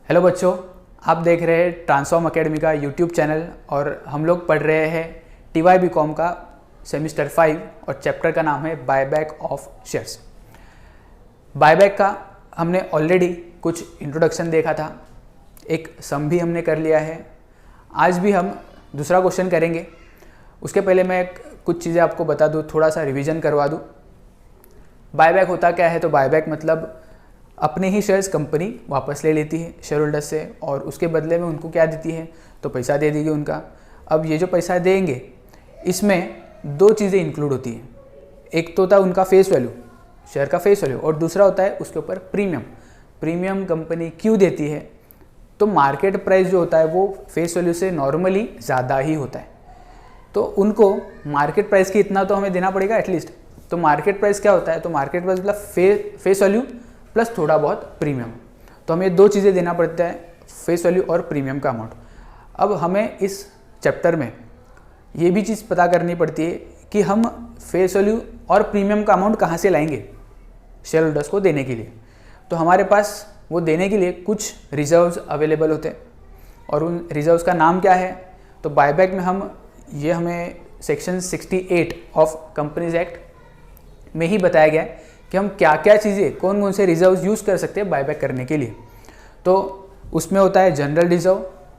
Hello बच्चों, आप देख रहे हैं ट्रांसफॉर्म एकेडमी का यूट्यूब चैनल और हम लोग पढ़ रहे हैं TY BCom का सेमिस्टर 5 और चैप्टर का नाम है बायबैक ऑफ शेयर्स। बायबैक का हमने ऑलरेडी कुछ इंट्रोडक्शन देखा था, एक सम भी हमने कर लिया है। आज भी हम दूसरा क्वेश्चन करेंगे। उसके पहले मैं कुछ चीज़ें आपको बता दूँ, थोड़ा सा रिवीजन करवा दूँ। बायबैक होता क्या है? तो बायबैक मतलब अपने ही शेयर्स कंपनी वापस ले लेती है शेयर होल्डर्स से और उसके बदले में उनको क्या देती है? तो पैसा दे देगी उनका। अब ये जो पैसा देंगे इसमें दो चीज़ें इंक्लूड होती हैं। एक तो होता है उनका फेस वैल्यू, शेयर का फेस वैल्यू, और दूसरा होता है उसके ऊपर प्रीमियम। प्रीमियम कंपनी क्यों देती है? तो मार्केट प्राइस जो होता है वो फेस वैल्यू से नॉर्मली ज़्यादा ही होता है, तो उनको मार्केट प्राइस की इतना तो हमें देना पड़ेगा एटलीस्ट। तो मार्केट प्राइस क्या होता है? तो मार्केट प्राइस मतलब फेस वैल्यू प्लस थोड़ा बहुत प्रीमियम। तो हमें दो चीज़ें देना पड़ता है, फेस वैल्यू और प्रीमियम का अमाउंट। अब हमें इस चैप्टर में ये भी चीज़ पता करनी पड़ती है कि हम फेस वैल्यू और प्रीमियम का अमाउंट कहाँ से लाएंगे शेयर होल्डर्स को देने के लिए। तो हमारे पास वो देने के लिए कुछ रिजर्व्स अवेलेबल होते हैं और उन रिजर्व्स का नाम क्या है? तो बायबैक में हमें सेक्शन 68 ऑफ कंपनीज एक्ट में ही बताया गया है कि हम क्या क्या चीज़ें, कौन कौन से रिजर्व्स यूज़ कर सकते हैं बायबैक करने के लिए। तो उसमें होता है general reserve,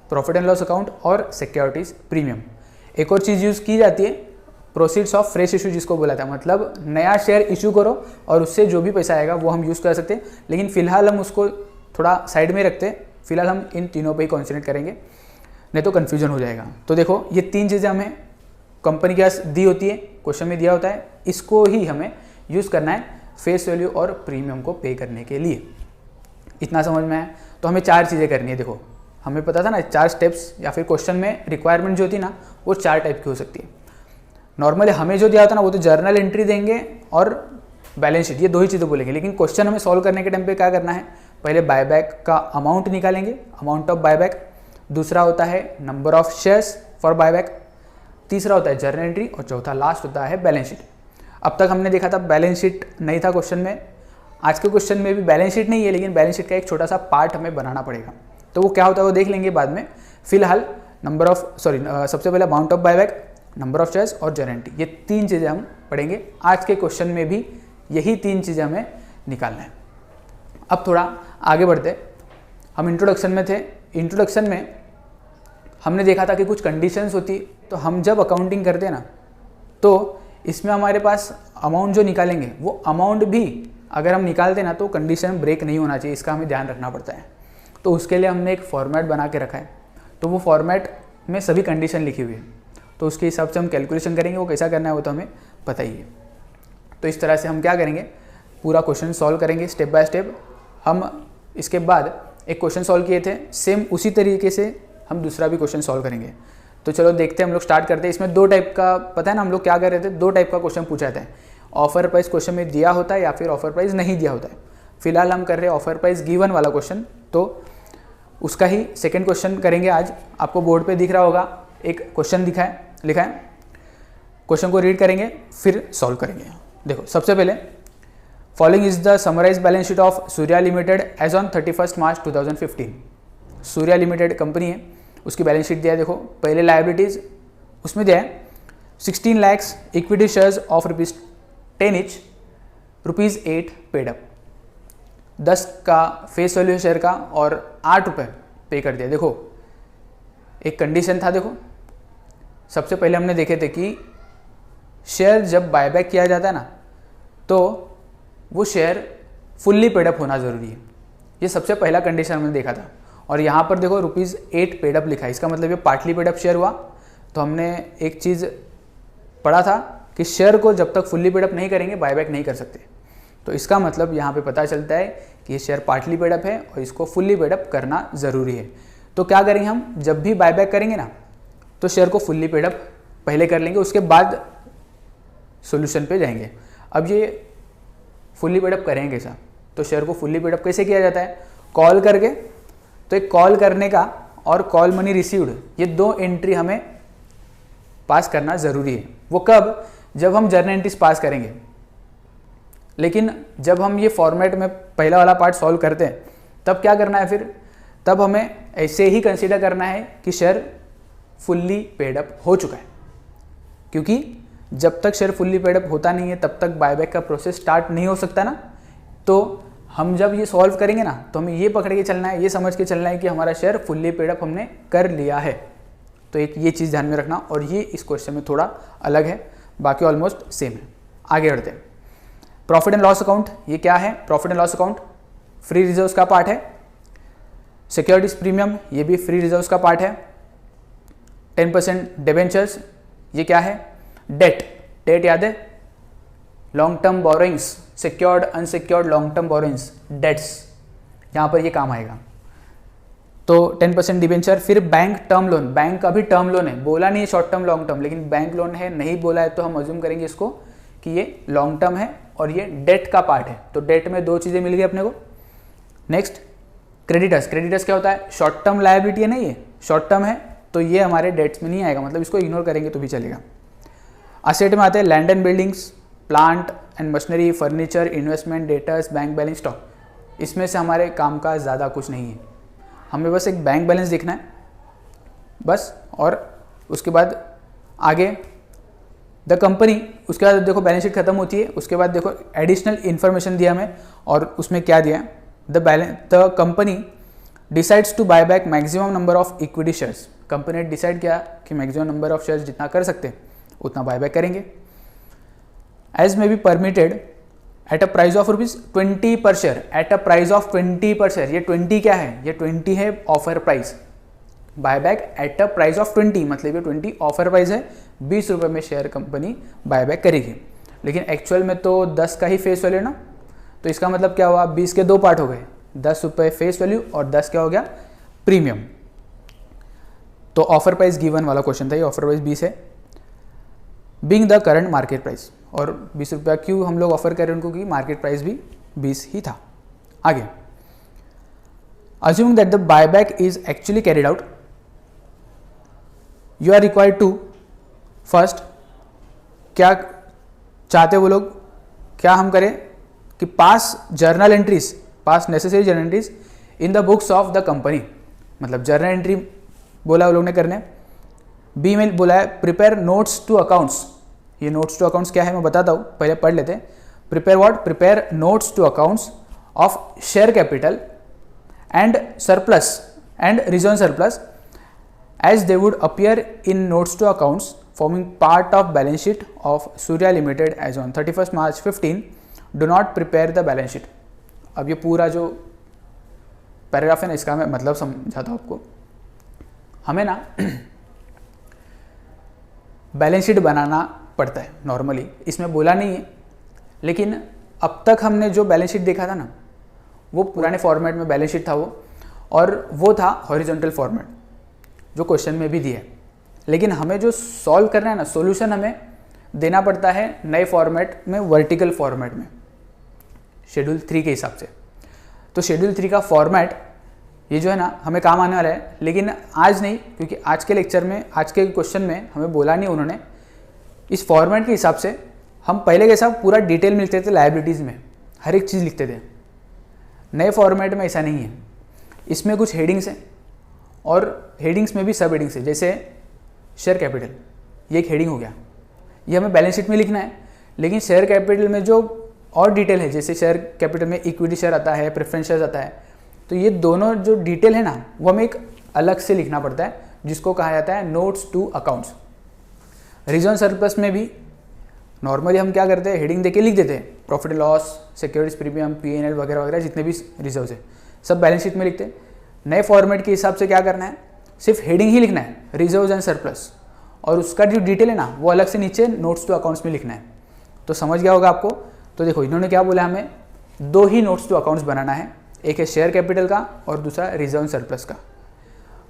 profit and loss account और सिक्योरिटीज़ प्रीमियम। एक और चीज़ यूज़ की जाती है प्रोसीड्स ऑफ फ्रेश इशू, जिसको बोला था, मतलब नया शेयर इशू करो और उससे जो भी पैसा आएगा वो हम यूज़ कर सकते हैं। लेकिन फ़िलहाल हम उसको थोड़ा साइड में रखते हैं, फिलहाल हम इन तीनों पे ही कॉन्सेंट्रेट करेंगे, नहीं तो कन्फ्यूजन हो जाएगा। तो देखो, ये तीन चीज़ें हमें कंपनी के पास दी होती है, क्वेश्चन में दिया होता है, इसको ही हमें यूज़ करना है फेस वैल्यू और प्रीमियम को पे करने के लिए। इतना समझ में आया? तो हमें चार चीज़ें करनी है। देखो, हमें पता था ना, चार स्टेप्स, या फिर क्वेश्चन में रिक्वायरमेंट जो होती है ना वो चार टाइप की हो सकती है। नॉर्मली हमें जो दिया होता है ना वो तो जर्नल एंट्री देंगे और बैलेंस शीट, ये दो ही चीज़ें बोलेंगे। लेकिन क्वेश्चन हमें सॉल्व करने के टाइम पे क्या करना है? पहले बायबैक का अमाउंट निकालेंगे, अमाउंट ऑफ बायबैक। दूसरा होता है number of shares for buyback. तीसरा होता है जर्नल एंट्री और चौथा लास्ट होता है बैलेंस शीट। अब तक हमने देखा था बैलेंस शीट नहीं था क्वेश्चन में। आज के क्वेश्चन में भी बैलेंस शीट नहीं है, लेकिन बैलेंस शीट का एक छोटा सा पार्ट हमें बनाना पड़ेगा। तो वो क्या होता है वो देख लेंगे बाद में। फिलहाल सबसे पहले amount of buyback, number of shares और जर्नल एंट्री, ये तीन चीज़ें हम पढ़ेंगे। आज के क्वेश्चन में भी यही तीन चीज़ें हमें निकालना है। अब थोड़ा आगे बढ़ते, हम इंट्रोडक्शन में थे। इंट्रोडक्शन में हमने देखा था कि कुछ कंडीशंस होती, तो हम जब अकाउंटिंग करते हैं ना, तो इसमें हमारे पास अमाउंट जो निकालेंगे वो अमाउंट भी अगर हम निकालते ना तो कंडीशन ब्रेक नहीं होना चाहिए, इसका हमें ध्यान रखना पड़ता है। तो उसके लिए हमने एक फॉर्मेट बना के रखा है, तो वो फॉर्मेट में सभी कंडीशन लिखी हुई है, तो उसके हिसाब से हम कैलकुलेशन करेंगे। वो कैसा करना है वो तो हमें पता ही है। तो इस तरह से हम क्या करेंगे, पूरा क्वेश्चन सॉल्व करेंगे स्टेप बाय स्टेप। हम इसके बाद एक क्वेश्चन सॉल्व किए थे, सेम उसी तरीके से हम दूसरा भी क्वेश्चन सॉल्व करेंगे। तो चलो देखते हैं, हम लोग स्टार्ट करते हैं। इसमें दो टाइप का, पता है ना हम लोग क्या कर रहे थे, दो टाइप का क्वेश्चन पूछा था। ऑफर प्राइस क्वेश्चन में दिया होता है या फिर ऑफर प्राइस नहीं दिया होता है। फिलहाल हम कर रहे हैं ऑफर प्राइस गिवन वाला क्वेश्चन, तो उसका ही सेकेंड क्वेश्चन करेंगे आज। आपको बोर्ड पे दिख रहा होगा, एक क्वेश्चन लिखा है। क्वेश्चन को रीड करेंगे फिर सॉल्व करेंगे। देखो, सबसे पहले, following is the summarise balance sheet of Surya limited as on 31 March 2015। Surya limited company है, उसकी बैलेंस शीट दिया है। देखो, पहले लायबिलिटीज उसमें दिया है 16 lakhs equity shares of ₹10 each, ₹8 paid up. 10 का फेस वैल्यू शेयर का और ₹8 पे कर दिया। देखो, एक कंडीशन था। देखो, सबसे पहले हमने देखे थे कि शेयर जब बायबैक किया जाता है ना, तो वो शेयर फुल्ली पेड अप होना ज़रूरी है। ये सबसे पहला कंडीशन हमने देखा था। और यहाँ पर देखो ₹8 पेड अप लिखा है, इसका मतलब ये पार्टली पेड अप शेयर हुआ। तो हमने एक चीज़ पढ़ा था कि शेयर को जब तक फुल्ली पेड अप नहीं करेंगे बायबैक नहीं कर सकते। तो इसका मतलब यहाँ पे पता चलता है कि ये शेयर पार्टली पेड अप है और इसको फुल्ली पेड अप करना ज़रूरी है। तो क्या करेंगे हम, जब भी बायबैक करेंगे ना, तो शेयर को फुल्ली पेड अप पहले कर लेंगे, उसके बाद सोल्यूशन पे जाएंगे। अब ये फुल्ली पेड अप करेंगे कैसा? तो शेयर को फुल्ली पेड अप कैसे किया जाता है? कॉल करके। तो एक कॉल करने का और कॉल मनी रिसीव्ड, ये दो एंट्री हमें पास करना ज़रूरी है। वो कब? जब हम जर्नल एंट्रीज पास करेंगे। लेकिन जब हम ये फॉर्मेट में पहला वाला पार्ट सॉल्व करते हैं, तब क्या करना है फिर? तब हमें ऐसे ही कंसीडर करना है कि शेयर फुल्ली पेड अप हो चुका है, क्योंकि जब तक शेयर फुल्ली पेड अप होता नहीं है तब तक बायबैक का प्रोसेस स्टार्ट नहीं हो सकता ना। तो हम जब ये सॉल्व करेंगे ना तो हमें ये पकड़ के चलना है, ये समझ के चलना है कि हमारा शेयर फुल्ली पेड अप हमने कर लिया है। तो एक ये चीज़ ध्यान में रखना, और ये इस क्वेश्चन में थोड़ा अलग है, बाकी ऑलमोस्ट सेम है। आगे बढ़ते हैं। प्रॉफिट एंड लॉस अकाउंट, ये क्या है? Profit and loss account free reserves का पार्ट है। सिक्योरिटीज प्रीमियम, ये भी फ्री रिजर्व्स का पार्ट है। 10% डिबेंचर्स, ये क्या है? डेट, डेट याद है? Long term borrowings, secured unsecured long term borrowings, debts, यहाँ पर ये काम आएगा। तो 10% डिबेंचर। फिर बैंक टर्म लोन, बैंक का भी टर्म लोन है, बोला नहीं है शॉर्ट टर्म लॉन्ग टर्म, लेकिन बैंक लोन है, नहीं बोला है तो हम अज्यूम करेंगे इसको कि ये लॉन्ग टर्म है और ये डेट का पार्ट है। तो डेट में दो चीज़ें मिल गई अपने को। नेक्स्ट क्रेडिटर्स, क्रेडिटर्स क्या होता है? शॉर्ट टर्म लायबिलिटी है ना, ये शॉर्ट टर्म है तो ये हमारे डेट्स में नहीं आएगा, मतलब इसको इग्नोर करेंगे तो भी चलेगा। असेट में आते हैं land and buildings, plant and machinery, furniture, investment, debtors, bank balance, stock. इसमें से हमारे काम का ज़्यादा कुछ नहीं है, हमें बस एक बैंक बैलेंस देखना है बस, और उसके बाद आगे द कंपनी, उसके बाद देखो बैलेंस शीट खत्म होती है, उसके बाद देखो एडिशनल इन्फॉर्मेशन दिया हमें, और उसमें क्या दिया है? The company decides to buy back maximum number of equity shares. Company ने डिसाइड किया कि मैक्सिमम नंबर ऑफ शेयर्स जितना कर सकते हैं उतना बाय बैक करेंगे। As may be permitted at a price of ₹20 per share, at a price of 20 per share. ये 20 क्या है? ये 20 है offer price. Buyback eight a price of 20, मतलब ये 20 ऑफर प्राइस है, 20 रुपये में शेयर कंपनी बायबैक करेगी। लेकिन एक्चुअल में तो 10 का ही फेस वैल्यू ना, तो इसका मतलब क्या हुआ? 20 के दो पार्ट हो गए, 10 रुपये फेस वैल्यू और 10 क्या हो गया? प्रीमियम। तो ऑफर प्राइस गिवन वाला क्वेश्चन था, ये ऑफर प्राइस 20 है, being the current market price. और 20 रुपया क्यों हम लोग ऑफर करें उनको? कि मार्केट प्राइस भी 20 ही था। आगे, assuming that the buyback is actually carried out, you are required to first, क्या चाहते वो लोग, क्या हम करें कि pass journal entries, pass necessary journal entries in the books of the company, मतलब जर्नल एंट्री बोला वो लोग ने करने। बी में बोला है प्रिपेयर नोट्स टू अकाउंट्स। ये नोट्स टू अकाउंट्स क्या है मैं बताता हूँ, पहले पढ़ लेते हैं। Prepare what? Prepare notes to accounts of share capital and surplus and reserve surplus as they would appear in notes to accounts forming part of balance sheet of Surya Limited as on 31st March 15. Do not prepare the balance sheet. अब ये पूरा जो paragraph है ना, इसका मैं मतलब समझाता हूँ आपको। हमें ना बैलेंस शीट बनाना पड़ता है नॉर्मली, इसमें बोला नहीं है, लेकिन अब तक हमने जो बैलेंस शीट देखा था ना, वो पुराने फॉर्मेट में बैलेंस शीट था वो, और वो था हॉरिजॉन्टल फॉर्मेट जो क्वेश्चन में भी दिया है। लेकिन हमें जो सॉल्व करना है ना, सॉल्यूशन हमें देना पड़ता है नए फॉर्मेट में, वर्टिकल फॉर्मेट में, शेड्यूल 3 के हिसाब से। तो शेड्यूल 3 का फॉर्मेट ये जो है ना हमें काम आने वाला है, लेकिन आज नहीं, क्योंकि आज के लेक्चर में, आज के क्वेश्चन में हमें बोला नहीं उन्होंने। इस फॉर्मेट के हिसाब से हम पहले कैसा पूरा डिटेल में लिखते थे, लायबिलिटीज़ में हर एक चीज़ लिखते थे। नए फॉर्मेट में ऐसा नहीं है, इसमें कुछ हेडिंग्स हैं और हेडिंग्स में भी सब हेडिंग्स है। जैसे शेयर कैपिटल, ये एक हेडिंग हो गया, ये हमें बैलेंस शीट में लिखना है, लेकिन शेयर कैपिटल में जो और डिटेल है, जैसे शेयर कैपिटल में इक्विटी शेयर आता है, प्रेफरेंस शेयर आता है, तो ये दोनों जो डिटेल है ना वो हमें एक अलग से लिखना पड़ता है, जिसको कहा जाता है notes to accounts. Reserve surplus में भी नॉर्मली हम क्या करते हैं, हेडिंग देके लिख देते हैं, profit and loss, securities premium, P&L वगैरह वगैरह, जितने भी रिजर्व्स है सब बैलेंस शीट में लिखते हैं। नए फॉर्मेट के हिसाब से क्या करना है, सिर्फ हेडिंग ही लिखना है, रिजर्व्स एंड सरप्लस, और उसका जो डिटेल है ना वो अलग से नीचे नोट्स टू अकाउंट्स में लिखना है। तो समझ गया होगा आपको। तो देखो इन्होंने क्या बोला, हमें दो ही नोट्स टू अकाउंट्स बनाना है, एक है शेयर कैपिटल का और दूसरा रिजर्व एंड सरप्लस का।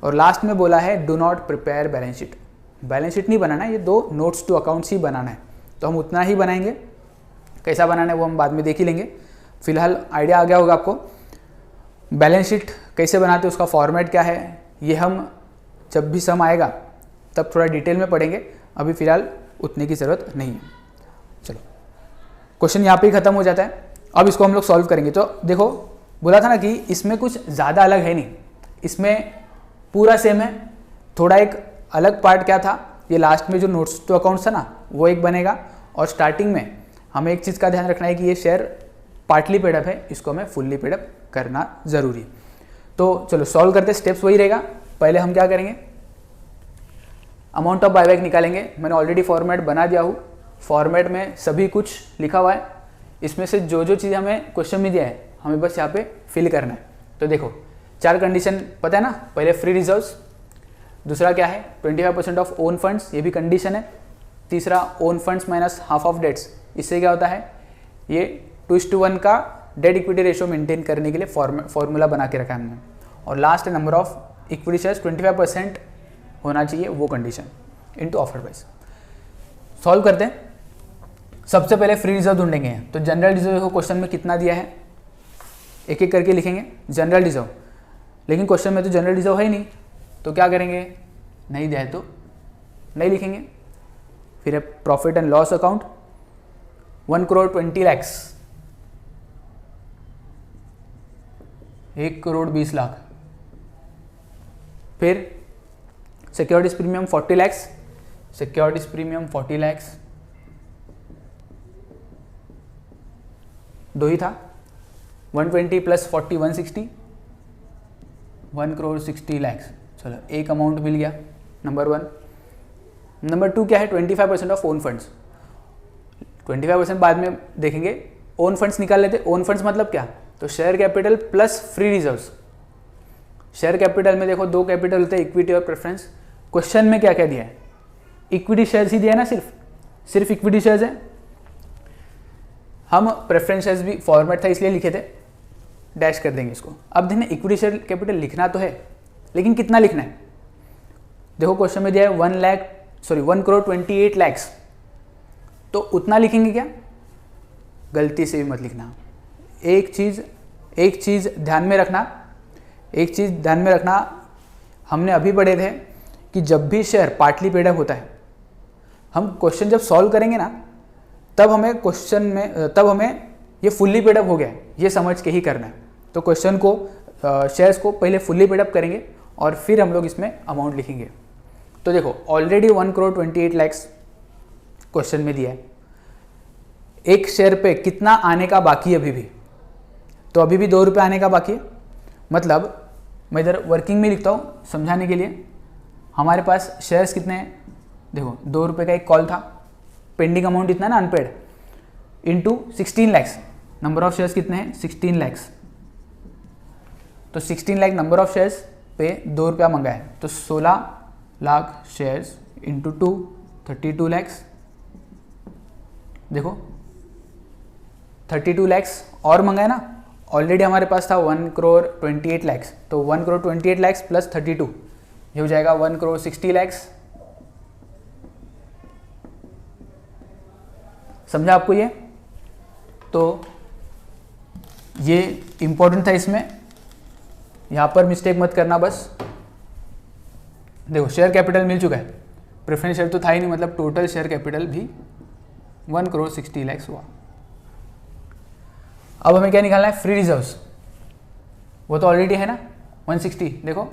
और लास्ट में बोला है do not prepare balance sheet, balance sheet नहीं बनाना है, ये दो नोट्स टू अकाउंट्स ही बनाना है। तो हम उतना ही बनाएंगे, कैसा बनाना है वो हम बाद में देख ही लेंगे। फिलहाल आइडिया आ गया होगा आपको, बैलेंस शीट कैसे बनाते हैं, उसका फॉर्मेट क्या है, ये हम जब भी सम आएगा तब थोड़ा डिटेल में पढ़ेंगे, अभी फिलहाल उतने की ज़रूरत नहीं है। चलो क्वेश्चन यहाँ पे ही ख़त्म हो जाता है। अब इसको हम लोग सॉल्व करेंगे। तो देखो बोला था ना कि इसमें कुछ ज़्यादा अलग है नहीं, इसमें पूरा सेम है, थोड़ा एक अलग पार्ट क्या था, ये लास्ट में जो नोट्स टू अकाउंट्स था ना वो एक बनेगा, और स्टार्टिंग में हमें एक चीज़ का ध्यान रखना है कि ये शेयर पार्टली पेड अप है, इसको हमें फुल्ली पेड अप करना ज़रूरी है। तो चलो सॉल्व करते, स्टेप्स वही रहेगा। पहले हम क्या करेंगे, अमाउंट ऑफ बायबैक निकालेंगे। मैंने ऑलरेडी फॉर्मेट बना दिया हूँ, फॉर्मेट में सभी कुछ लिखा हुआ है, इसमें से जो जो चीज़ हमें क्वेश्चन में दिया है हमें बस यहाँ पे फिल करना है। तो देखो 4 कंडीशन पता है ना, पहले फ्री रिजर्व्स, दूसरा क्या है 25% ऑफ ओन फंड्स, ये भी कंडीशन है, तीसरा own funds minus half of debts, इससे क्या होता है ये 2:1 का डेट इक्विटी रेशियो मेंटेन करने के लिए फॉर्मूला बना के रखा है हमने, और last number of equity shares 25% होना चाहिए वो condition into offer price. Solve करते हैं। सबसे पहले फ्री रिजर्व ढूंढेंगे, तो जनरल रिजर्व को क्वेश्चन में कितना दिया है एक एक करके लिखेंगे जनरल रिजर्व, लेकिन क्वेश्चन में तो जनरल रिजर्व है ही नहीं, तो क्या करेंगे, नहीं दिया है तो नहीं लिखेंगे। फिर है profit and loss account 1 crore 20 lakh, 1 crore 20 lakh. फिर securities premium 40 lakh, securities premium 40 lakh, दो ही था, 120 प्लस 40 160, 1 करोड़ 60 लाख। चलो एक अमाउंट मिल गया, नंबर 1। नंबर 2 क्या है 25% ऑफ ओन फंड्स, 25% बाद में देखेंगे। ओन फंड्स निकाल लेते, ओन फंड्स मतलब क्या, तो share capital plus free reserves. Share capital में देखो 2 कैपिटल होते हैं, इक्विटी और प्रेफरेंस। क्वेश्चन में क्या क्या दिया है, इक्विटी शेयर्स ही दिया है ना, सिर्फ इक्विटी शेयर्स है। हम प्रेफरेंस शेयर्स भी फॉर्मेट था इसलिए लिखे थे, डैश कर देंगे इसको। अब देखना इक्विटी शेयर कैपिटल लिखना तो है, लेकिन कितना लिखना है, देखो क्वेश्चन में दिया है 1 करोड़ 28 लाख, तो उतना लिखेंगे क्या, गलती से भी मत लिखना। एक चीज़ ध्यान में रखना, हमने अभी पढ़े थे कि जब भी शेयर पार्टली पेड अप होता है, हम क्वेश्चन जब सॉल्व करेंगे ना, तब हमें ये फुल्ली पेड अप हो गया है ये समझ के ही करना है। तो क्वेश्चन को शेयर्स को पहले फुल्ली पेड अप करेंगे और फिर हम लोग इसमें अमाउंट लिखेंगे। तो देखो ऑलरेडी 1 करोड़ 28 लाख क्वेश्चन में दिया है, एक शेयर पे कितना आने का बाकी है अभी भी, तो अभी भी 2 रुपये आने का बाकी है। मतलब मैं इधर वर्किंग में लिखता हूँ समझाने के लिए, हमारे पास शेयर्स कितने हैं, देखो 2 रुपये का एक कॉल था, पेंडिंग अमाउंट इतना ना unpaid, into 16 lakh, number of shares कितने हैं 16 लाख, तो 16 लाख नंबर ऑफ शेयर्स पे 2 रुपया मंगा है, तो 16 लाख शेयर्स इंटू 2 32 लाख। देखो 32 लाख और मंगा है ना, ऑलरेडी हमारे पास था 1 करोड़ 28 लाख, तो 1 करोड़ 28 लाख प्लस 32 ये हो जाएगा 1 करोड़ 60 लाख। समझा आपको ये, तो ये इंपॉर्टेंट था, इसमें यहाँ पर मिस्टेक मत करना बस। देखो शेयर कैपिटल मिल चुका है, प्रेफरेंस शेयर तो था ही नहीं, मतलब टोटल शेयर कैपिटल भी 1 करोड़ 60 लाख हुआ। अब हमें क्या निकालना है, फ्री रिजर्व्स, वो तो ऑलरेडी है ना 160, देखो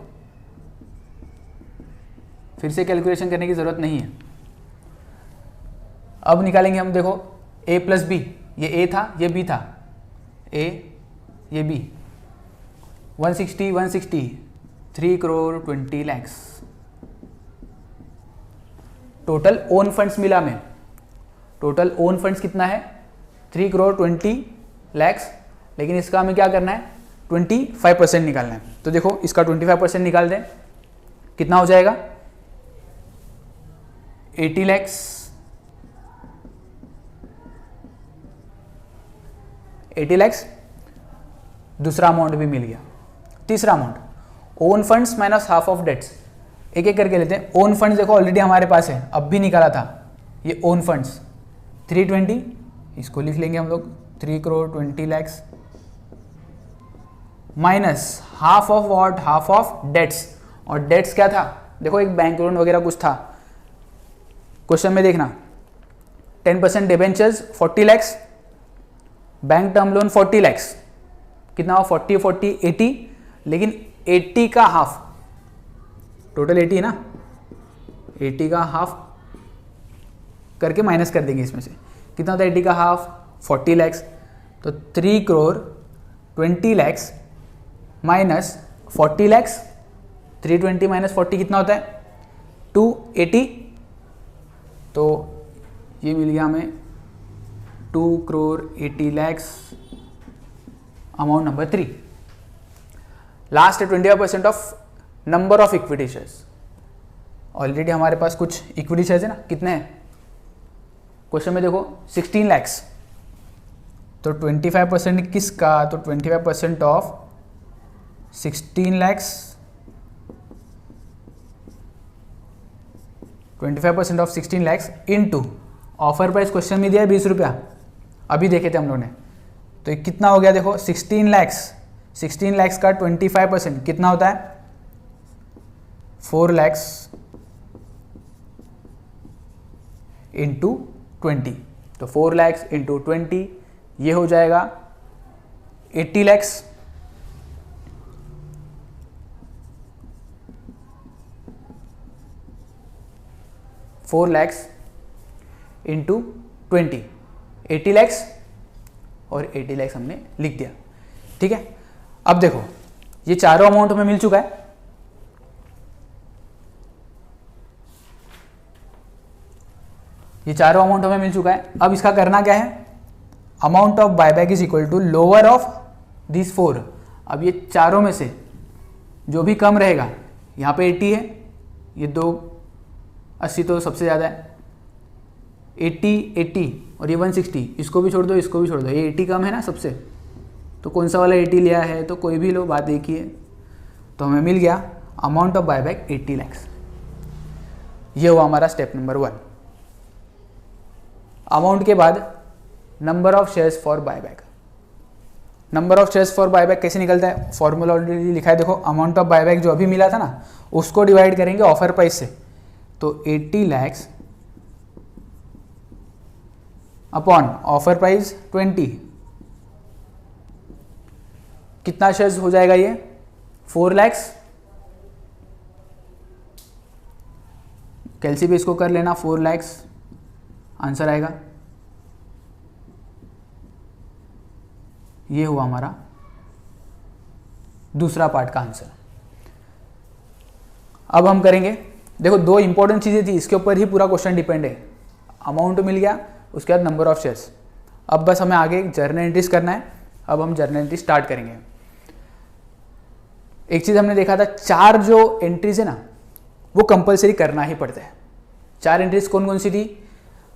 फिर से कैलकुलेशन करने की जरूरत नहीं है। अब निकालेंगे हम, देखो a प्लस बी, ये a था ये b था, a ये b, 160 3 crore 20 lakh. Total own funds मिला में, टोटल ओन फंड्स कितना है 3 करोड़ 20 लाख, लेकिन इसका हमें क्या करना है 25% निकालना है। तो देखो इसका 25% निकाल दें, कितना हो जाएगा 80 लाख, 80 लाख। दूसरा अमाउंट भी मिल गया। तीसरा amount own funds minus half of debts, एक एक करके लेते हैं। ओन फंड्स देखो ऑलरेडी हमारे पास है, अब भी निकाला था, ये ओन फंड्स 320, इसको लिख लेंगे हम लोग 3 crore 20 lakh minus half of what, half of debts. और डेट्स क्या था, देखो एक बैंक लोन वगैरह कुछ था, क्वेश्चन में देखना 10% debentures 40 lakh, bank term loan 40 lakh, कितना हुआ 40 40 80, लेकिन 80 का हाफ, टोटल 80 है ना, 80 का हाफ करके माइनस कर देंगे इसमें से, कितना होता है 80 का हाफ, 40 लैक्स, तो 3 करोड़ 20 लैक्स माइनस 40 लैक्स, 320 माइनस 40 कितना होता है 280, तो ये मिल गया हमें 2 crore 80 lakhs, amount number 3। Last है 25% of number of equity shares. Already हमारे पास कुछ इक्विटी शेयर्स है ना, कितने हैं क्वेश्चन में देखो 16 लैक्स, तो 25% किसका, तो 25% of 16 lakhs, 25% of 16 lakhs into offer price question में दिया है 20 रुपया, अभी देखे थे हम लोगों ने, तो ये कितना हो गया देखो 16 लैक्स का 25% कितना होता है 4 लैक्स इंटू 20, तो 4 लैक्स इंटू 20 ये हो जाएगा 80 लैक्स, फोर लैक्स इंटू 20, 80 लैक्स, और 80 लैक्स हमने लिख दिया। ठीक है, अब देखो ये चारों अमाउंट हमें मिल चुका है, ये चारों अमाउंट हमें मिल चुका है। अब इसका करना क्या है, amount of buyback is equal to lower of this 4। अब ये चारों में से जो भी कम रहेगा, यहाँ पे 80 है, ये 280 तो सबसे ज़्यादा है, 80 और ये 160, इसको भी छोड़ दो, इसको भी छोड़ दो, ये 80 कम है ना सबसे, तो कौन सा वाला 80 लिया है, तो कोई भी लो, बात एक ही है। तो हमें मिल गया अमाउंट ऑफ बायबैक 80 लैक्स। ये हुआ हमारा स्टेप नंबर 1। अमाउंट के बाद number of shares for buyback. Number of shares for buyback कैसे निकलता है, फॉर्मूला ऑलरेडी लिखा है, देखो अमाउंट ऑफ बायबैक जो अभी मिला था ना, उसको डिवाइड करेंगे ऑफर प्राइस से, तो 80 लैक्स अपॉन ऑफर प्राइस 20, कितना शेयर्स हो जाएगा ये 4 लैक्स, कैलसी भी इसको कर लेना, 4 लैक्स आंसर आएगा। ये हुआ हमारा दूसरा पार्ट का आंसर। अब हम करेंगे, देखो 2 इंपॉर्टेंट चीजें थी, इसके ऊपर ही पूरा क्वेश्चन डिपेंड है। अमाउंट मिल गया, उसके बाद नंबर ऑफ शेयर्स। अब बस हमें आगे जर्नल एंट्रीज करना है। अब हम जर्नल एंट्री स्टार्ट करेंगे। एक चीज हमने देखा था, 4 जो एंट्रीज है ना, वो कंपलसरी करना ही पड़ता है। 4 एंट्रीज कौन कौन सी थी,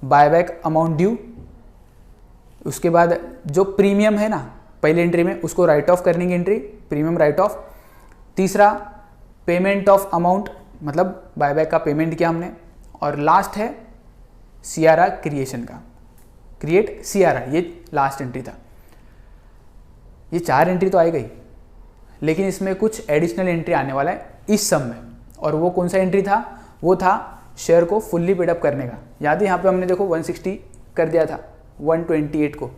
बायबैक अमाउंट ड्यू, उसके बाद जो प्रीमियम है ना पहली एंट्री में, उसको राइट ऑफ करने की एंट्री, प्रीमियम राइट ऑफ। तीसरा पेमेंट ऑफ अमाउंट, मतलब बायबैक का पेमेंट किया हमने। और लास्ट है सीआरआर क्रिएशन का, क्रिएट सीआरआर, ये लास्ट एंट्री था। ये 4 एंट्री तो आई गई, लेकिन इसमें कुछ एडिशनल एंट्री आने वाला है इस सम में। और वो कौन सा एंट्री था, वो था शेयर को फुल्ली पेडअप करने का। याद है यहाँ पे हमने देखो 160 कर दिया था 128 को,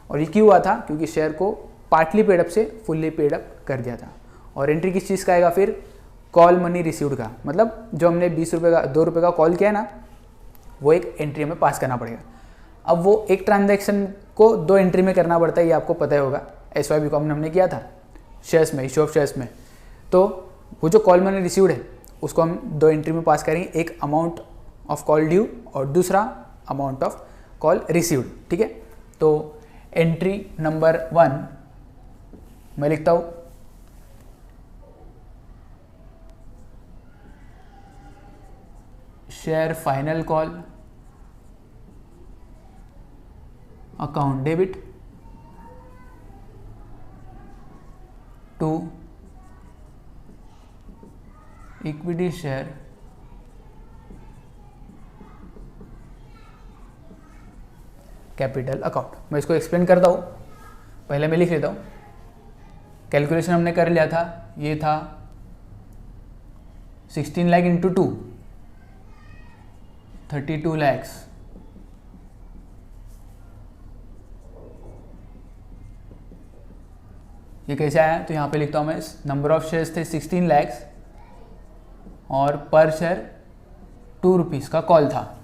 और ये क्यों हुआ था, क्योंकि शेयर को पार्टली पेडअप से फुल्ली पेडअप कर दिया था। और एंट्री किस चीज़ का आएगा फिर, कॉल मनी रिसीव्ड का, मतलब जो हमने 20 रुपये का 2 रुपये का कॉल किया है ना, वो एक एंट्री हमें पास करना पड़ेगा। अब वो एक ट्रांजैक्शन को 2 एंट्री में करना पड़ता है, ये आपको पता ही होगा, SYB को हमने किया था शेयर्स में, इशू ऑफ शेयर्स में। तो वो जो कॉल मनी रिसीव्ड है उसको हम 2 एंट्री में पास करेंगे, एक अमाउंट ऑफ कॉल ड्यू और दूसरा अमाउंट ऑफ कॉल रिसीव्ड। ठीक है, तो एंट्री नंबर 1 मैं लिखता हूँ, share final call account debit to equity share capital account. मैं इसको एक्सप्लेन करता हूँ, पहले मैं लिख लेता हूँ। कैलकुलेशन हमने कर लिया था, ये था 16 लाख इंटू 2 32 लैक्स, ये कैसे आया, तो यहाँ पे लिखता हूँ मैं, नंबर ऑफ शेयर्स थे 16 lakhs और पर शेयर 2 रुपीज़ का कॉल था,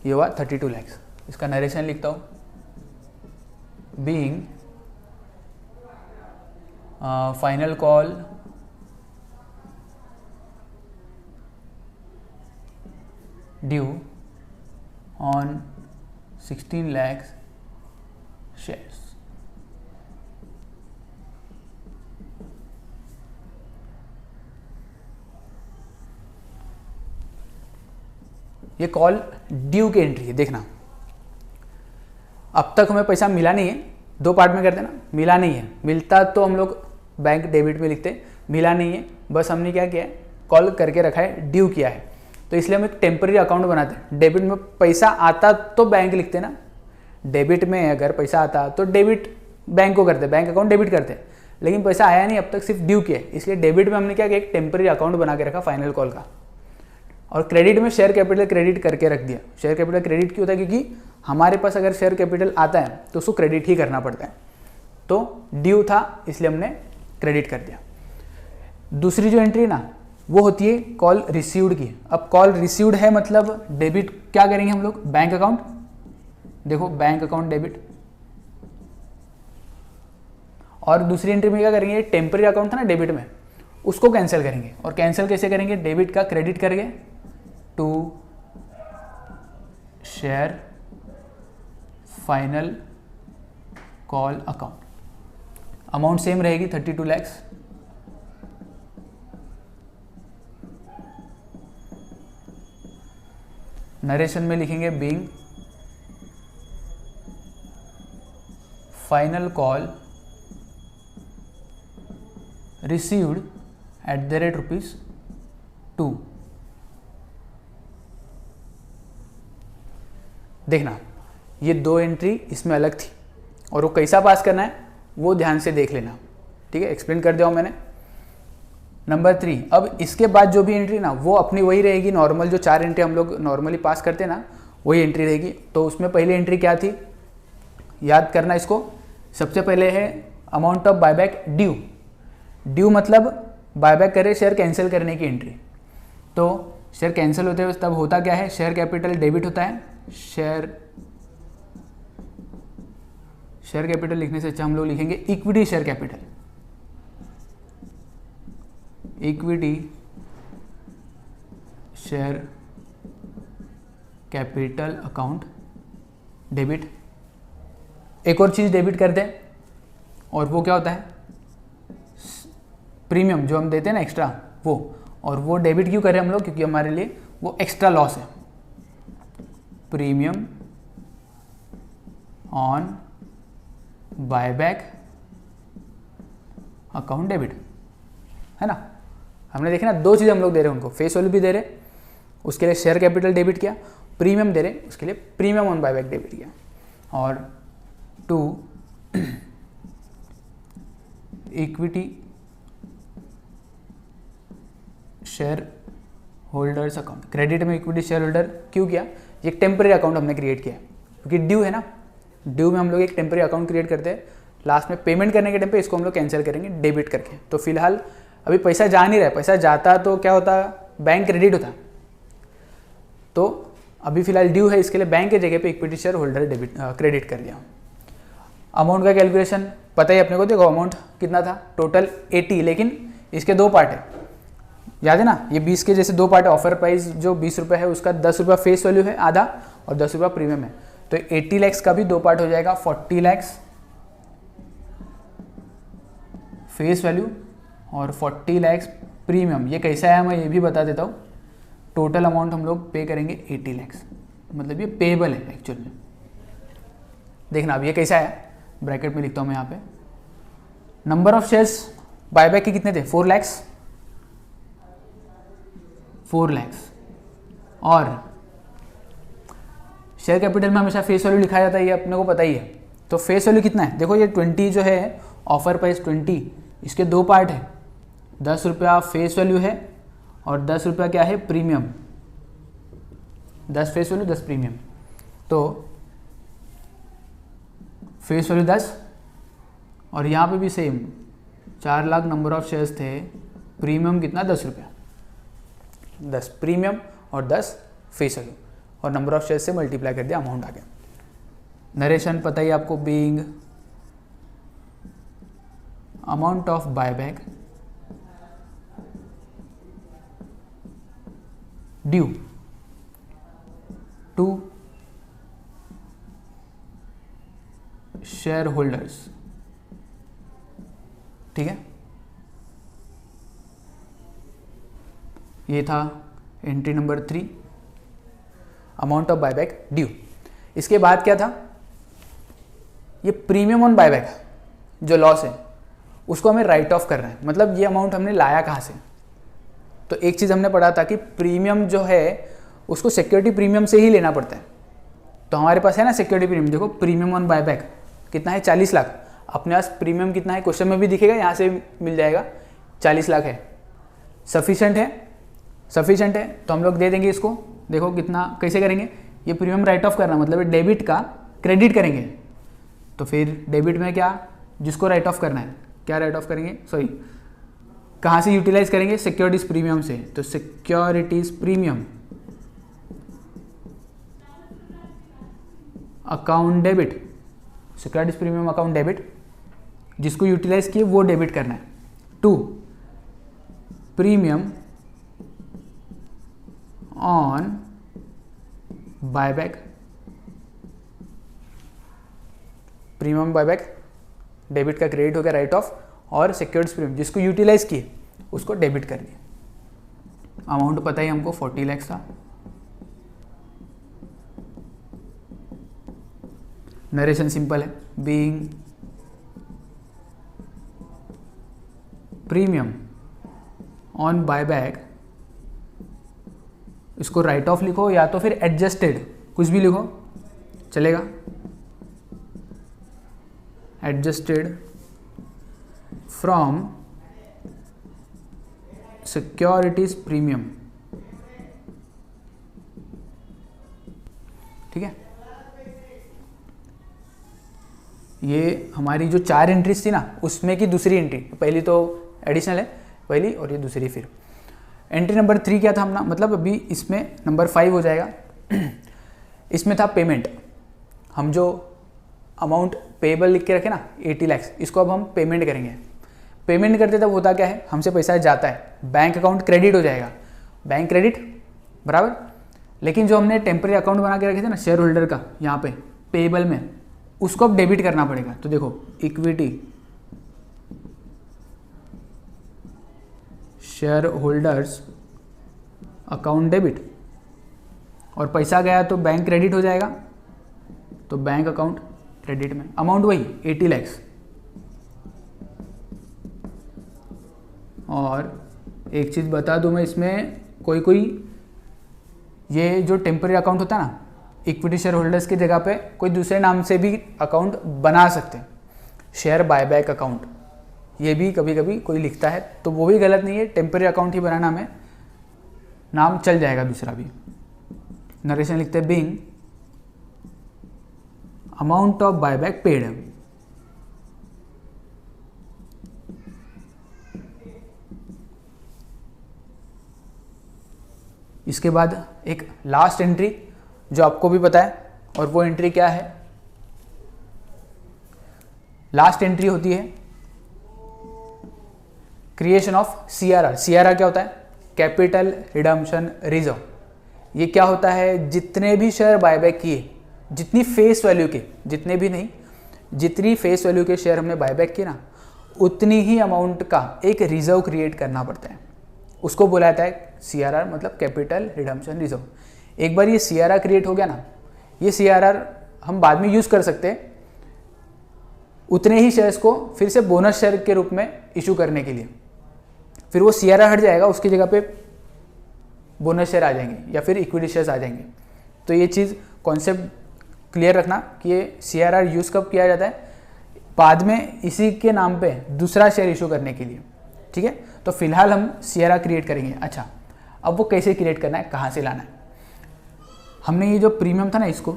ये हुआ 32 lakhs। इसका नरेशन लिखता हूँ, being final call due on 16 lakhs shares. ये कॉल ड्यू की एंट्री है। देखना, अब तक हमें पैसा मिला नहीं है, दो पार्ट में करते ना, मिला नहीं है, मिलता तो हम लोग बैंक डेबिट में लिखते, मिला नहीं है, बस हमने क्या किया है, कॉल करके रखा है, ड्यू किया है, तो इसलिए हम एक टेम्पररी अकाउंट बनाते हैं। डेबिट में पैसा आता तो बैंक लिखते ना, डेबिट में अगर पैसा आता तो डेबिट बैंक को करते, बैंक अकाउंट डेबिट करते, लेकिन पैसा आया नहीं अब तक, सिर्फ ड्यू किया है, इसलिए डेबिट में हमने क्या किया, एक टेम्पररी अकाउंट बना के रखा फाइनल कॉल का। और क्रेडिट में शेयर कैपिटल क्रेडिट करके रख दिया। शेयर कैपिटल क्रेडिट क्यों होता है, क्योंकि हमारे पास अगर शेयर कैपिटल आता है तो उसको क्रेडिट ही करना पड़ता है, तो ड्यू था इसलिए हमने क्रेडिट कर दिया। दूसरी जो एंट्री ना वो होती है कॉल रिसीव्ड की। अब कॉल रिसीव्ड है मतलब डेबिट क्या करेंगे हम लोग, बैंक अकाउंट, देखो बैंक अकाउंट डेबिट, और दूसरी एंट्री में क्या करेंगे, टेम्पररी अकाउंट था ना डेबिट में, उसको कैंसिल करेंगे। और कैंसिल कैसे करेंगे, डेबिट का क्रेडिट करके to share final call account, amount same रहेगी 32 lakhs। नरेशन में लिखेंगे बीइंग फाइनल कॉल रिसीव्ड @√2। देखना, ये दो एंट्री इसमें अलग थी और वो कैसा पास करना है वो ध्यान से देख लेना, ठीक है, एक्सप्लेन कर दिया हूं मैंने। नंबर 3, अब इसके बाद जो भी एंट्री ना वो अपनी वही रहेगी, नॉर्मल जो 4 एंट्री हम लोग नॉर्मली पास करते हैं ना वही एंट्री रहेगी। तो उसमें पहली एंट्री क्या थी, याद करना इसको। सबसे पहले है amount of buyback due. Due मतलब बायबैक करे, शेयर कैंसिल करने की एंट्री। तो शेयर कैंसिल होते हुए तब होता क्या है, शेयर कैपिटल डेबिट होता है। शेयर कैपिटल लिखने से अच्छा हम लोग लिखेंगे equity share capital, equity share capital account debit. एक और चीज़ डेबिट करते हैं और वो क्या होता है, प्रीमियम जो हम देते हैं ना एक्स्ट्रा वो, और वो डेबिट क्यों करें हम लोग, क्योंकि हमारे लिए वो एक्स्ट्रा लॉस है। Premium on buyback account debit, है ना। हमने देखा ना, दो चीज़ें हम लोग दे रहे हैं उनको, फेस वैल्यू भी दे रहे, उसके लिए शेयर कैपिटल डेबिट किया, प्रीमियम दे रहे, उसके लिए प्रीमियम ऑन बायबैक डेबिट किया। और 2 equity share holders account. Credit में इक्विटी शेयर होल्डर क्यों किया, ये एक टेम्पररी अकाउंट हमने क्रिएट किया है, क्योंकि ड्यू है ना, ड्यू में हम लोग एक टेम्पररी अकाउंट क्रिएट करते हैं, लास्ट में पेमेंट करने के टाइम पे इसको हम लोग कैंसिल करेंगे डेबिट करके। तो फिलहाल अभी पैसा जा नहीं रहा है, पैसा जाता तो क्या होता, बैंक क्रेडिट होता, तो अभी फिलहाल ड्यू है, इसके लिए बैंक के जगह पे equity share holder debit credit कर दिया। अमाउंट का कैलकुलेशन पता ही अपने को, देखो अमाउंट कितना था टोटल 80, लेकिन इसके दो पार्ट है, याद है ना, ये 20 के जैसे दो पार्ट है। ऑफर प्राइस जो 20 रुपये है उसका 10 रुपये फेस वैल्यू है आधा और 10 रुपये प्रीमियम है, तो 80 lakhs का भी दो पार्ट हो जाएगा, 40 lakhs फेस वैल्यू और 40 lakhs प्रीमियम। ये कैसा है मैं ये भी बता देता हूँ। टोटल अमाउंट हम लोग पे करेंगे 80 lakhs, मतलब ये पेएबल है एक्चुअल में। देखना अब ये कैसा है, ब्रैकेट में लिखता हूँ मैं यहाँ पे। नंबर ऑफ शेयर्स बायबैक के कितने थे, 4 lakhs, 4 lakhs। और शेयर कैपिटल में हमेशा फेस वैल्यू लिखा जाता है, ये अपने को पता ही है। तो फेस वैल्यू कितना है, देखो ये 20 जो है, ऑफर प्राइस 20, इसके दो पार्ट है, 10 रुपया फेस वैल्यू है और 10 रुपया क्या है, प्रीमियम। 10 फेस वैल्यू 10 प्रीमियम, तो फेस वैल्यू 10 और यहाँ पे भी same 4 lakh number of shares थे, प्रीमियम कितना 10 रुपया, 10 प्रीमियम और 10 फेस वैल्यू, और नंबर ऑफ शेयर्स से मल्टीप्लाई कर दिया, अमाउंट आ गया। नरेशन पता ही आपको, being amount of buyback due to shareholders. ठीक है, ये था entry number 3, amount of buyback due. इसके बाद क्या था, ये प्रीमियम ऑन बायबैक जो लॉस है उसको हमें राइट ऑफ करना है। मतलब ये अमाउंट हमने लाया कहाँ से, तो एक चीज़ हमने पढ़ा था कि प्रीमियम जो है उसको सिक्योरिटी प्रीमियम से ही लेना पड़ता है। तो हमारे पास है ना सिक्योरिटी प्रीमियम, देखो प्रीमियम ऑन बायबैक कितना है 40 लाख, अपने पास प्रीमियम कितना है क्वेश्चन में भी दिखेगा, यहाँ से मिल जाएगा 40 लाख है। सफिशेंट है तो हम लोग दे देंगे इसको। देखो कितना, कैसे करेंगे, ये प्रीमियम राइट ऑफ करना मतलब डेबिट का क्रेडिट करेंगे। तो फिर डेबिट में क्या, जिसको राइट ऑफ करना है क्या राइट ऑफ करेंगे, सॉरी कहाँ से यूटिलाइज करेंगे, सिक्योरिटीज प्रीमियम से। तो securities premium account debit, securities premium account debit, जिसको यूटिलाइज किए वो डेबिट करना है, to premium on buyback, premium buyback debit का क्रेडिट हो गया राइट ऑफ, और सिक्योरिटीज प्रीमियम जिसको यूटिलाइज किए उसको डेबिट कर दिया। अमाउंट पता ही हमको 40 लाख था। नरेशन सिंपल है, बीइंग प्रीमियम ऑन बायबैक, इसको राइट ऑफ लिखो या तो फिर एडजस्टेड, कुछ भी लिखो चलेगा, एडजस्टेड फ्रॉम सिक्योरिटीज प्रीमियम। ठीक है, ये हमारी जो 4 एंट्रीज थी ना उसमें की दूसरी एंट्री, पहली तो एडिशनल है पहली और ये दूसरी फिर। एंट्री नंबर 3 क्या था अपना, मतलब अभी इसमें नंबर 5 हो जाएगा। इसमें था पेमेंट, हम जो अमाउंट पेबल लिख के रखे ना 80 लाख, इसको अब हम पेमेंट करेंगे। पेमेंट करते तब होता क्या है, हमसे पैसा जाता है, बैंक अकाउंट क्रेडिट हो जाएगा, बैंक क्रेडिट बराबर। लेकिन जो हमने टेम्पररी अकाउंट बना के रखे थे ना शेयर होल्डर का, यहाँ पे पेबल में, उसको अब डेबिट करना पड़ेगा। तो देखो equity share holders account debit, और पैसा गया तो बैंक क्रेडिट हो जाएगा, तो बैंक अकाउंट क्रेडिट में अमाउंट वही 80 लाख। और एक चीज़ बता दूं मैं, इसमें कोई ये जो टेम्पररी अकाउंट होता है ना, इक्विटी शेयर होल्डर्स की जगह पे कोई दूसरे नाम से भी अकाउंट बना सकते हैं, शेयर बायबैक अकाउंट, ये भी कभी कभी कोई लिखता है, तो वो भी गलत नहीं है, टेम्पररी अकाउंट ही बनाना हमें, नाम चल जाएगा दूसरा भी। नरेशन लिखते हैं being amount of buyback paid. इसके बाद एक लास्ट एंट्री जो आपको भी पता है, और वो एंट्री क्या है, लास्ट एंट्री होती है क्रिएशन ऑफ सीआरआर। सीआरआर क्या होता है, कैपिटल रिडम्पशन रिजर्व। ये क्या होता है, जितने भी शेयर बायबैक किए, जितनी फेस वैल्यू के, जितने भी नहीं, जितनी फेस वैल्यू के शेयर हमने बायबैक किए ना, उतनी ही अमाउंट का एक रिजर्व क्रिएट करना पड़ता है, उसको बोला जाता है सीआरआर, मतलब कैपिटल रिडम्पशन रिजर्व। एक बार ये सीआरआर क्रिएट हो गया ना, ये सीआरआर हम बाद में यूज़ कर सकते हैं उतने ही शेयर्स को फिर से बोनस शेयर के रूप में इशू करने के लिए। फिर वो सीआरआर हट जाएगा, उसकी जगह पे बोनस शेयर आ जाएंगे या फिर इक्विटी शेयर्स आ जाएंगे। तो ये चीज़ कॉन्सेप्ट क्लियर रखना कि ये सीआरआर यूज़ कब किया जाता है, बाद में इसी के नाम पे दूसरा शेयर इशू करने के लिए। ठीक है, तो फिलहाल हम सीआरआर क्रिएट करेंगे। अच्छा, अब वो कैसे क्रिएट करना है, कहाँ से लाना है। हमने ये जो प्रीमियम था ना, इसको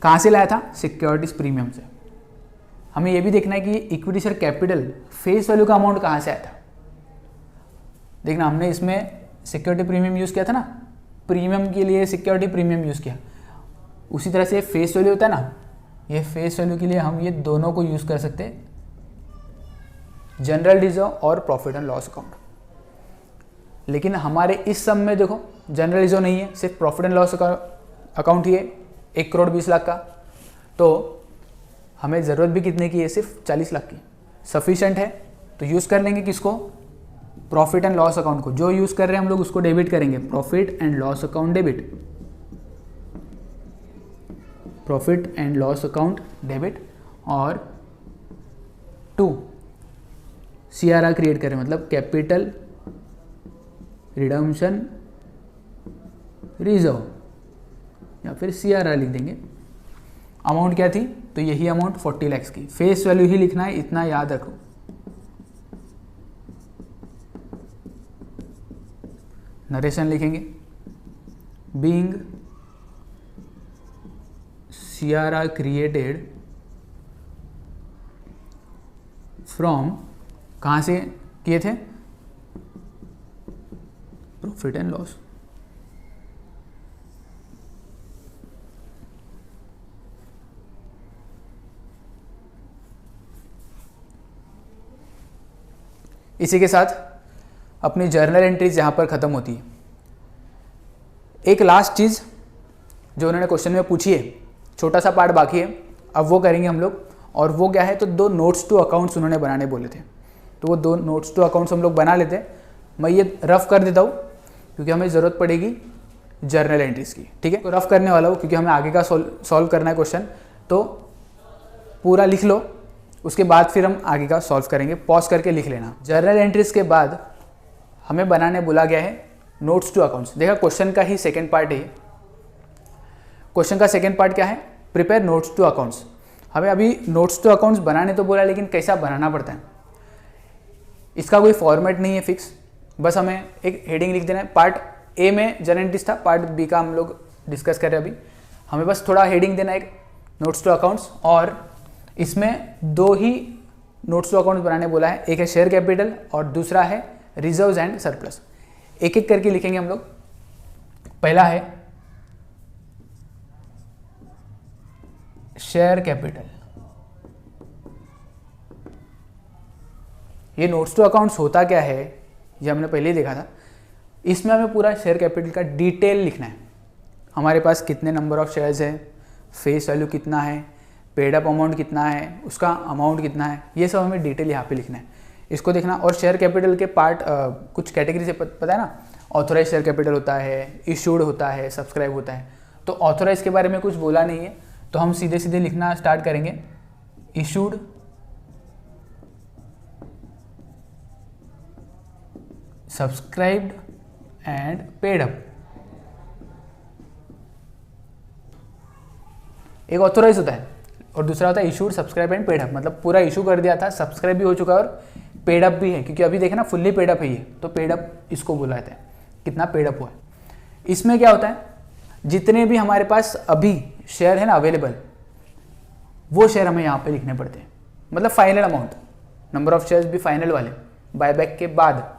कहाँ से लाया था, सिक्योरिटीज प्रीमियम से। हमें ये भी देखना है कि equity share capital face value का अमाउंट कहाँ से आया था। देखना, हमने इसमें सिक्योरिटी प्रीमियम यूज़ किया था ना, प्रीमियम के लिए सिक्योरिटी प्रीमियम यूज़ किया। उसी तरह से फेस वैल्यू होता है ना, ये फेस वैल्यू के लिए हम ये दोनों को यूज़ कर सकते हैं, जनरल रिजर्व और प्रॉफिट एंड लॉस अकाउंट। लेकिन हमारे इस सम में देखो जनरल रिजर्व नहीं है, सिर्फ प्रॉफिट एंड लॉस अकाउंट ही है 1,20,00,000 का। तो हमें ज़रूरत भी कितने की है, सिर्फ 40 लाख की, सफिशेंट है। तो यूज़ कर लेंगे किसको, प्रॉफिट एंड लॉस अकाउंट को। जो यूज़ कर रहे हैं हम लोग उसको डेबिट करेंगे, profit and loss account debit, profit and loss account debit. और 2 CRR क्रिएट करें, मतलब कैपिटल रिडम्पशन रिजर्व, या फिर CRR लिख देंगे। अमाउंट क्या थी, तो यही अमाउंट 40 लाख की। फेस वैल्यू ही लिखना है, इतना याद रखो। नरेशन लिखेंगे, बीइंग CRR क्रिएटेड फ्रॉम, कहाँ से किए थे, प्रॉफिट एंड लॉस। इसी के साथ अपनी जर्नल एंट्रीज यहाँ पर ख़त्म होती है। एक लास्ट चीज़ जो उन्होंने क्वेश्चन में पूछी है, छोटा सा पार्ट बाकी है, अब वो करेंगे हम लोग। और वो क्या है, तो 2 नोट्स टू अकाउंट्स उन्होंने बनाने बोले थे, तो वो 2 नोट्स टू अकाउंट्स हम लोग बना लेते हैं। मैं ये रफ़ कर देता हूँ क्योंकि हमें ज़रूरत पड़ेगी जर्नल एंट्रीज की, ठीक है। तो रफ़ करने वाला हूँ क्योंकि हमें आगे का सॉल्व करना है क्वेश्चन, तो पूरा लिख लो, उसके बाद फिर हम आगे का सॉल्व करेंगे। पॉज करके लिख लेना। जर्नल एंट्रीज के बाद हमें बनाने बोला गया है नोट्स टू अकाउंट्स। देखा, क्वेश्चन का ही सेकंड पार्ट है। क्वेश्चन का सेकंड पार्ट क्या है, प्रिपेयर नोट्स टू अकाउंट्स। हमें अभी नोट्स टू अकाउंट्स बनाने तो बोला, लेकिन कैसा बनाना पड़ता है, इसका कोई फॉर्मेट नहीं है फिक्स, बस हमें एक हेडिंग लिख देना है। पार्ट ए में जर्नल एंट्रीज था, पार्ट बी का हम लोग डिस्कस कर रहे हैं अभी। हमें बस थोड़ा हेडिंग देना है, एक नोट्स टू अकाउंट्स, और इसमें 2 ही नोट्स टू अकाउंट्स बनाने बोला है। एक है शेयर कैपिटल और दूसरा है रिजर्व्स एंड सरप्लस। एक एक करके लिखेंगे हम लोग। पहला है शेयर कैपिटल। ये नोट्स टू अकाउंट्स होता क्या है, ये हमने पहले ही देखा था। इसमें हमें पूरा शेयर कैपिटल का डिटेल लिखना है। हमारे पास कितने नंबर ऑफ शेयर्स है, फेस वैल्यू कितना है, पेड अप अमाउंट कितना है, उसका अमाउंट कितना है, ये सब हमें डिटेल यहाँ पे लिखना है, इसको देखना। और शेयर कैपिटल के पार्ट कुछ कैटेगरी से पता है ना, ऑथोराइज शेयर कैपिटल होता है, इशूड होता है, सब्सक्राइब होता है। तो ऑथोराइज के बारे में कुछ बोला नहीं है, तो हम सीधे सीधे लिखना स्टार्ट करेंगे, issued, subscribed and paid up. एक ऑथोराइज होता है और दूसरा होता है issued, subscribe and paid up. मतलब पूरा इशू कर दिया था, सब्सक्राइब भी हो चुका है और पेड अप भी है, क्योंकि अभी देखे ना फुल्ली पेड अप है ये, तो पेड अप इसको बोला जाता है, कितना पेड अप हुआ है। इसमें क्या होता है, जितने भी हमारे पास अभी शेयर है ना अवेलेबल, वो शेयर हमें यहाँ पे लिखने पड़ते हैं। मतलब final amount, number of shares भी फाइनल वाले, बायबैक के बाद।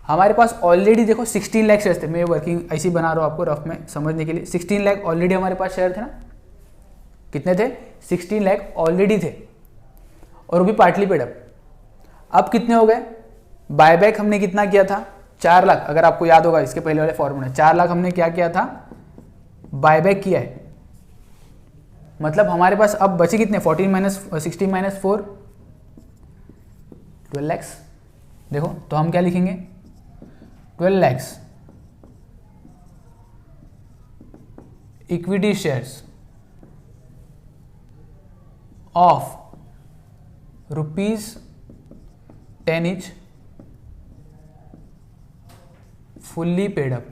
हमारे पास ऑलरेडी देखो 16 लाख शेयर्स थे, मैं वर्किंग ऐसी बना रहा हूँ आपको रफ में समझने के लिए। 16 लाख ऑलरेडी हमारे पास शेयर थे ना, कितने थे, 16 लाख ऑलरेडी थे, और वो भी पार्टली पेड अप। अब कितने हो गए, बायबैक हमने कितना किया था, 4 लाख। अगर आपको याद होगा इसके पहले वाले फॉर्मूले, 4 लाख हमने क्या किया था, बायबैक किया है। मतलब हमारे पास अब बचे कितने, 16 माइनस 4, 12 लैक्स। देखो तो हम क्या लिखेंगे, 12 lakhs equity shares of ₹10 each fully paid up.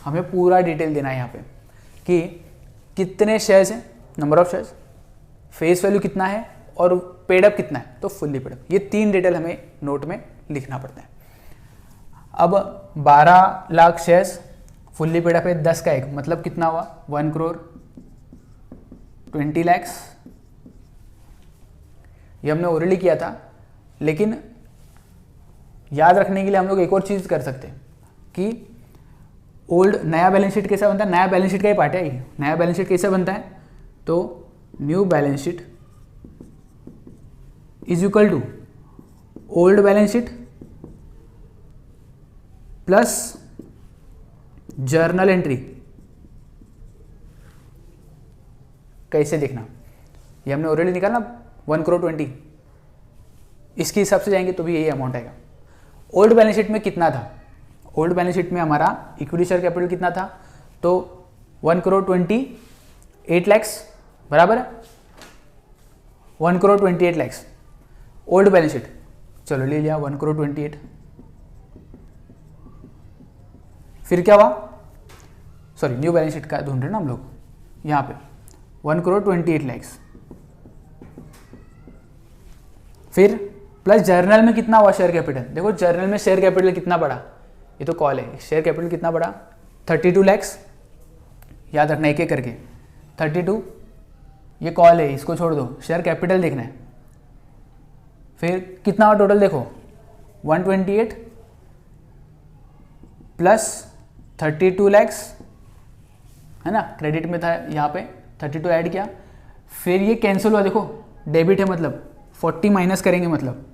हमें पूरा डिटेल देना है यहाँ पे कि कितने शेयर्स हैं, number of shares, face value कितना है और पेड अप कितना है, तो फुल्ली पेड अप। ये 3 डिटेल हमें नोट में लिखना पड़ता है। अब 12 lakh shares fully paid up है, 10 का 1 मतलब कितना हुआ, 1 करोड़ 20 lakhs ये हमने ओरली किया था, लेकिन याद रखने के लिए हम लोग एक और चीज़ कर सकते हैं कि नया बैलेंस शीट कैसा बनता है, नया बैलेंस शीट का ही पार्ट है ये। नया बैलेंस शीट कैसे बनता है, तो new balance sheet is equal to old balance sheet plus journal entry. कैसे देखना, ये हमने ऑलरेडी निकाला 1,20,00,000, इसके हिसाब से जाएंगे तो भी यही अमाउंट आएगा। ओल्ड बैलेंस शीट में कितना था, ओल्ड बैलेंस शीट में हमारा इक्विटी शेयर कैपिटल कितना था, तो 1,28,00,000 बराबर है, 1,28,00,000 ओल्ड बैलेंस शीट। चलो ले लिया 1,28,00,000। फिर क्या हुआ, सॉरी न्यू बैलेंस शीट का ढूंढ रहे ना हम लोग, यहाँ पे 1,28,00,000। फिर प्लस जर्नल में कितना हुआ शेयर कैपिटल, देखो जर्नल में शेयर कैपिटल कितना बढ़ा, ये तो कॉल है, शेयर कैपिटल कितना बढ़ा 32 लाख, याद रखना एक एक करके 32, ये कॉल है इसको छोड़ दो, शेयर कैपिटल देखना है। फिर कितना हुआ टोटल देखो 128 प्लस 32 लाख है ना, क्रेडिट में था यहाँ पे 32 ऐड किया, फिर ये कैंसिल हुआ, देखो डेबिट है मतलब 40 माइनस करेंगे, मतलब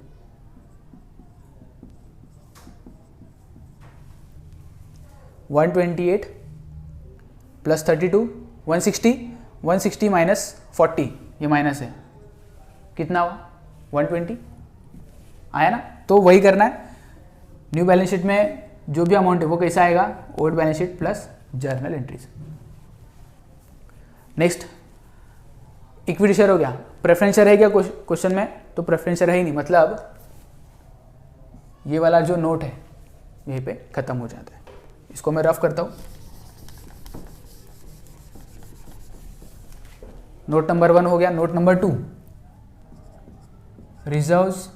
128 प्लस 32 160, 160 माइनस 40, ये माइनस है, कितना हुआ 120 आया ना। तो वही करना है, न्यू बैलेंस शीट में जो भी अमाउंट है वो कैसा आएगा, old balance sheet plus journal entries. Next equity share हो गया, प्रेफरेंस शेयर है क्या क्वेश्चन में, तो प्रेफरेंस शेयर है ही नहीं, मतलब ये वाला जो नोट है यहीं पे खत्म हो जाता है। इसको मैं रफ करता हूँ, नोट नंबर 1 हो गया। Note number 2 reserves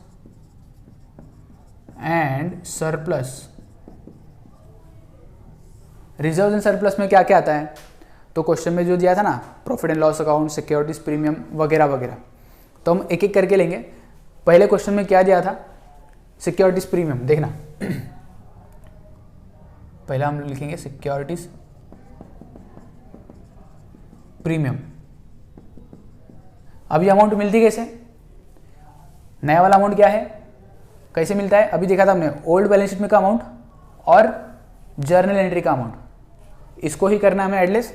and surplus. Reserves and surplus में क्या क्या आता है, तो क्वेश्चन में जो दिया था ना profit and loss account, securities premium वगैरह वगैरह, तो हम एक एक करके लेंगे। पहले क्वेश्चन में क्या दिया था, सिक्योरिटीज प्रीमियम, देखना पहले हम लिखेंगे सिक्योरिटीज प्रीमियम। अभी अमाउंट मिलती कैसे, नया वाला अमाउंट क्या है, कैसे मिलता है, अभी देखा था हमने ओल्ड बैलेंस शीट में का अमाउंट और जर्नल एंट्री का अमाउंट, इसको ही करना है हमें एडलेस।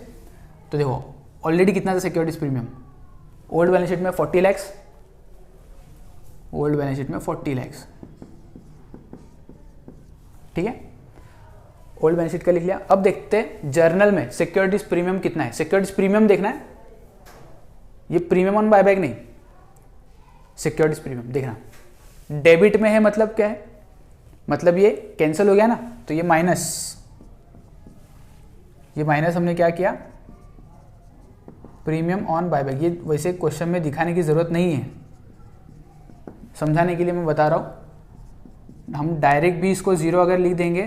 तो देखो ऑलरेडी कितना था securities premium, old balance sheet में 40 लाख, ओल्ड बैलेंस शीट में 40 लाख, ठीक है, ओल्ड बैलेंस शीट का लिख लिया। अब देखते हैं जर्नल में सिक्योरिटीज प्रीमियम कितना है। सिक्योरिटीज प्रीमियम देखना है, ये प्रीमियम ऑन बायबैक नहीं, सिक्योरिटीज प्रीमियम देखना। डेबिट में है मतलब क्या है, मतलब ये कैंसिल हो गया ना, तो ये माइनस हमने क्या किया, प्रीमियम ऑन बायबैक। ये वैसे क्वेश्चन में दिखाने की ज़रूरत नहीं है, समझाने के लिए मैं बता रहा हूँ। हम डायरेक्ट भी इसको 0 अगर लिख देंगे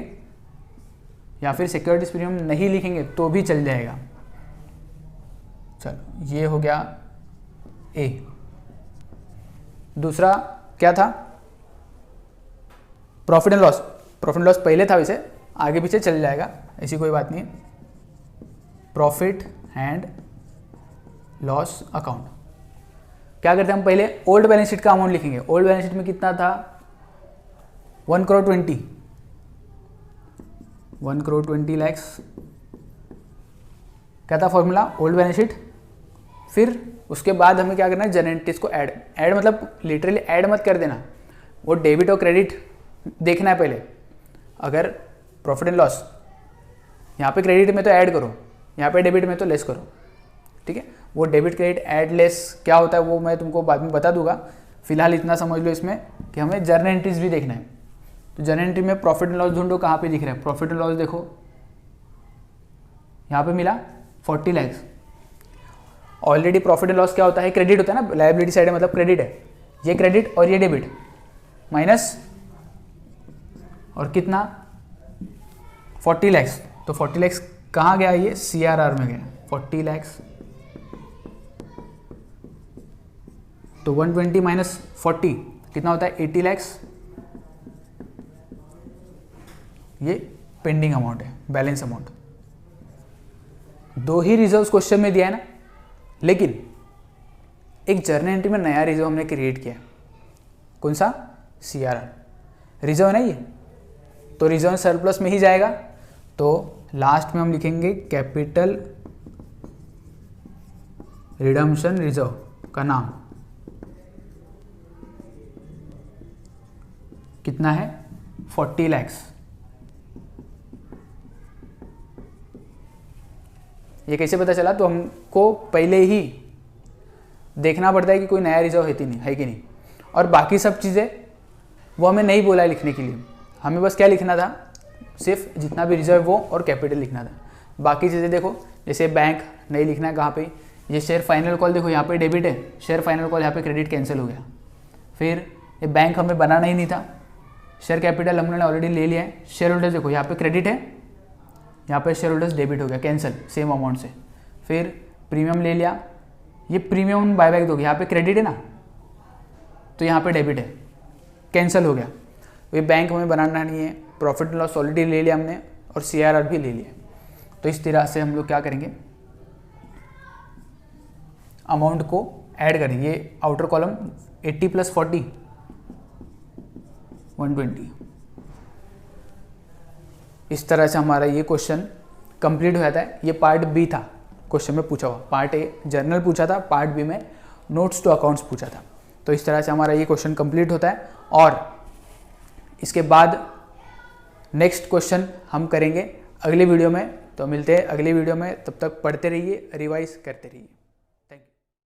या फिर सिक्योरिटीज प्रीमियम नहीं लिखेंगे तो भी चल जाएगा। चलो ये हो गया ए। दूसरा क्या था, profit and loss. Profit and loss पहले था, वैसे आगे पीछे चल जाएगा, ऐसी कोई बात नहीं है। प्रॉफिट एंड लॉस अकाउंट क्या करते हैं हम, पहले ओल्ड बैलेंस शीट का अमाउंट लिखेंगे। ओल्ड बैलेंस शीट में कितना था 1,20,00,000 लाख, क्या था फॉर्मूला, ओल्ड बैलेंस शीट। फिर उसके बाद हमें क्या करना है, जर्नल एंट्रीज को ऐड मतलब लिटरली ऐड मत कर देना, वो डेबिट और क्रेडिट देखना है पहले। अगर प्रॉफिट एंड लॉस यहाँ पे क्रेडिट में तो ऐड करो, यहाँ पे डेबिट में तो लेस करो, ठीक है। वो डेबिट क्रेडिट ऐड लेस क्या होता है वो मैं तुमको बाद में बता दूंगा, फिलहाल इतना समझ लो इसमें कि हमें जर्नल एंट्रीज भी देखना है। तो जर्नल एंट्री में प्रॉफिट एंड लॉस ढूंढो, कहाँ पे दिख रहा है प्रॉफिट एंड लॉस, देखो यहाँ पे मिला 40 lakh. Already profit and loss क्या होता है, क्रेडिट होता है ना, लायबिलिटी साइड है मतलब क्रेडिट है, ये क्रेडिट और ये डेबिट, माइनस और कितना 40 लाख। तो 40 लाख कहाँ गया, ये CRR में गया 40 लाख तो 120 माइनस 40 कितना होता है 80 लैक्स। ये पेंडिंग अमाउंट है, बैलेंस अमाउंट। 2 ही रिजर्व्स क्वेश्चन में दिया है ना, लेकिन एक जर्नल एंट्री में नया रिजर्व हमने क्रिएट किया। कौन सा? CRR रिजर्व है ना ये, तो रिजर्व सरप्लस में ही जाएगा। तो लास्ट में हम लिखेंगे कैपिटल रिडम्पशन रिजर्व का नाम कितना है 40 लैक्स। ये कैसे पता चला? तो हमको पहले ही देखना पड़ता है कि कोई नया रिजर्व है कि नहीं, और बाकी सब चीज़ें वो हमें नहीं बोला है लिखने के लिए। हमें बस क्या लिखना था, सिर्फ जितना भी रिजर्व वो और कैपिटल लिखना था। बाकी चीज़ें देखो, जैसे बैंक नहीं लिखना है कहाँ पे, ये शेयर फाइनल कॉल देखो यहाँ पे डेबिट है, शेयर फाइनल कॉल यहाँ पे क्रेडिट कैंसिल हो गया। फिर ये बैंक हमें बनाना ही नहीं था, शेयर कैपिटल हमने ऑलरेडी ले लिया है। शेयर होल्डर्स देखो यहाँ पे क्रेडिट है, यहाँ पे शेयर होल्डर्स डेबिट हो गया, कैंसिल सेम अमाउंट से। फिर प्रीमियम ले लिया, ये प्रीमियम बायबैक दोगे, यहाँ पे क्रेडिट है ना, तो यहाँ पे डेबिट है, कैंसिल हो गया। ये बैंक हमें बनाना नहीं है, प्रॉफिट लॉस ऑलरेडी ले लिया हमने और CRR भी ले लिया। तो इस तरह से हम लोग क्या करेंगे, अमाउंट को ऐड करेंगे। ये आउटर कॉलम 80 + 40 120। इस तरह से हमारा ये क्वेश्चन कंप्लीट हो जाता है। ये पार्ट बी था क्वेश्चन में पूछा हुआ। पार्ट ए जर्नल पूछा था, पार्ट बी में नोट्स टू अकाउंट्स पूछा था। तो इस तरह से हमारा ये क्वेश्चन कंप्लीट होता है, और इसके बाद नेक्स्ट क्वेश्चन हम करेंगे अगले वीडियो में। तो मिलते हैं अगले वीडियो में, तब तक पढ़ते रहिए, रिवाइज करते रहिए।